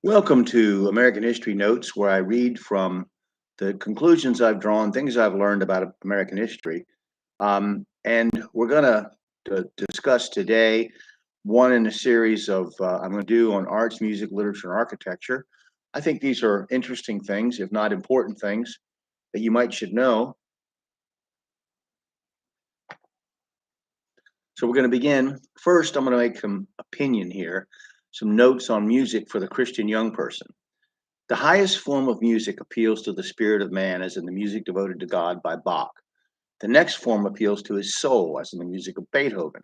Welcome to American History Notes, where I read from the conclusions I've drawn, things I've learned about American history. And we're going to discuss today one in a series of I'm going to do on arts, music, literature, and architecture. I think these are interesting things, if not important things, that you might should know. So we're going to begin. First, I'm going to make some opinion here, some notes on music for the Christian young person. The highest form of music appeals to the spirit of man, as in the music devoted to God by Bach. The next form appeals to his soul, as in the music of Beethoven.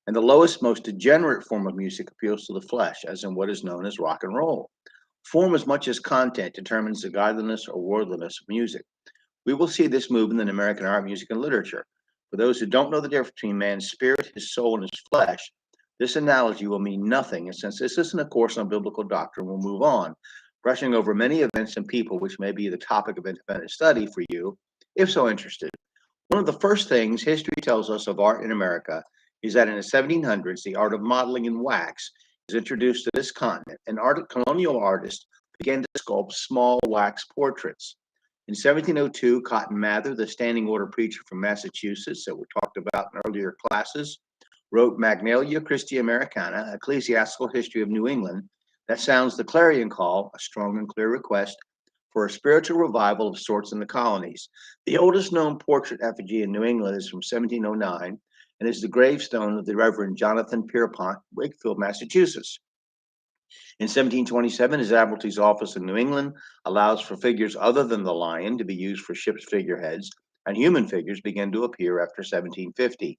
And the lowest, most degenerate form of music appeals to the flesh, as in what is known as rock and roll. Form, as much as content, determines the godliness or worldliness of music. We will see this movement in American art, music, and literature. For those who don't know the difference between man's spirit, his soul, and his flesh, this analogy will mean nothing. And since this isn't a course on biblical doctrine, we'll move on, brushing over many events and people which may be the topic of independent study for you, if so interested. One of the first things history tells us of art in America is that in the 1700s, the art of modeling in wax is introduced to this continent, and colonial artists began to sculpt small wax portraits. In 1702, Cotton Mather, the standing order preacher from Massachusetts that we talked about in earlier classes, wrote Magnalia Christi Americana, Ecclesiastical History of New England, that sounds the clarion call, a strong and clear request for a spiritual revival of sorts in the colonies. The oldest known portrait effigy in New England is from 1709 and is the gravestone of the Reverend Jonathan Pierpont, Wakefield, Massachusetts. In 1727, His Admiralty's office in New England allows for figures other than the lion to be used for ships' figureheads, and human figures began to appear after 1750.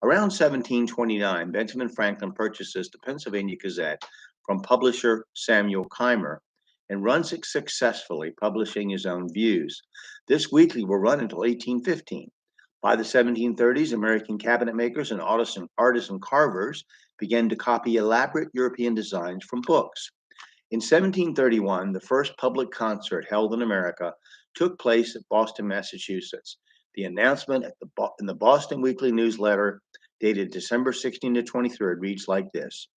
Around 1729, Benjamin Franklin purchases the Pennsylvania Gazette from publisher Samuel Keimer and runs it successfully, publishing his own views. This weekly will run until 1815. By the 1730s, American cabinet makers and artisan carvers began to copy elaborate European designs from books. In 1731, the first public concert held in America took place at Boston, Massachusetts. The announcement in the Boston Weekly Newsletter, dated December 16 to 23rd, reads like this.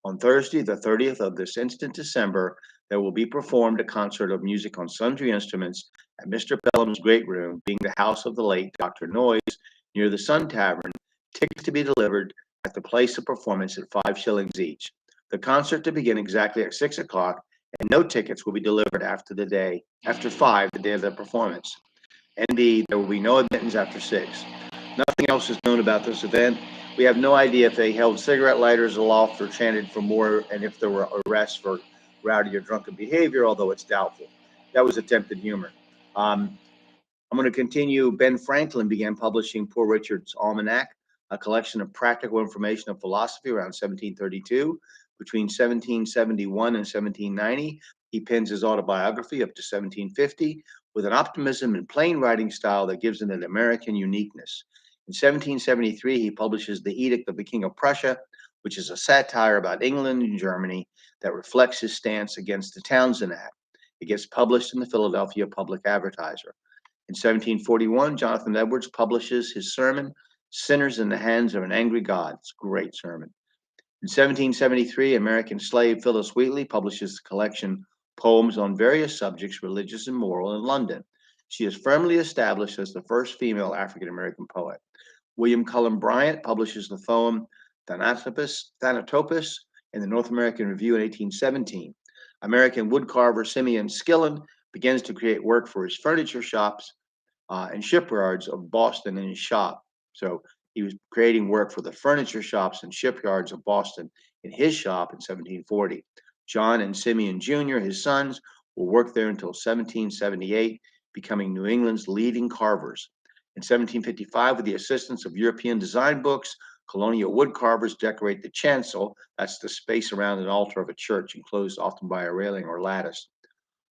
On Thursday, the 30th of this instant December, there will be performed a concert of music on sundry instruments at Mr. Pelham's great room, being the house of the late Dr. Noyes, near the Sun Tavern, tickets to be delivered at the place of performance at 5 shillings each. The concert to begin exactly at 6 o'clock, and no tickets will be delivered after 5, the day of the performance. NB, there will be no admittance after 6. Nothing else is known about this event. We have no idea if they held cigarette lighters aloft or chanted for more, and if there were arrests for rowdy or drunken behavior, although it's doubtful. That was attempted humor. I'm going to continue. Ben Franklin began publishing Poor Richard's Almanac, a collection of practical information of philosophy, around 1732. Between 1771 and 1790, he pens his autobiography up to 1750 with an optimism and plain writing style that gives it an American uniqueness. In 1773, he publishes The Edict of the King of Prussia, which is a satire about England and Germany that reflects his stance against the Townshend Act. It gets published in the Philadelphia Public Advertiser. In 1741, Jonathan Edwards publishes his sermon, Sinners in the Hands of an Angry God. It's a great sermon. In 1773, American slave Phyllis Wheatley publishes the collection Poems on Various Subjects, Religious and Moral, in London. She is firmly established as the first female African-American poet. William Cullen Bryant publishes the poem Thanatopsis in the North American Review in 1817. American woodcarver Simeon Skillen begins to create work for his furniture shops and shipyards of Boston in his shop. So he was creating work for the furniture shops and shipyards of Boston in his shop in 1740. John and Simeon Jr., his sons, will work there until 1778, becoming New England's leading carvers. In 1755, with the assistance of European design books, colonial wood carvers decorate the chancel, that's the space around an altar of a church enclosed often by a railing or lattice,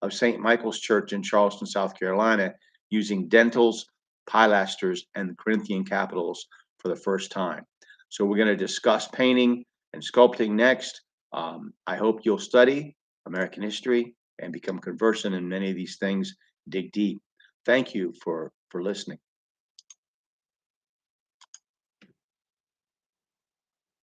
of St. Michael's Church in Charleston, South Carolina, using dentils, pilasters, and the Corinthian capitals for the first time. So we're going to discuss painting and sculpting next. I hope you'll study American history and become conversant in many of these things, dig deep. Thank you for listening.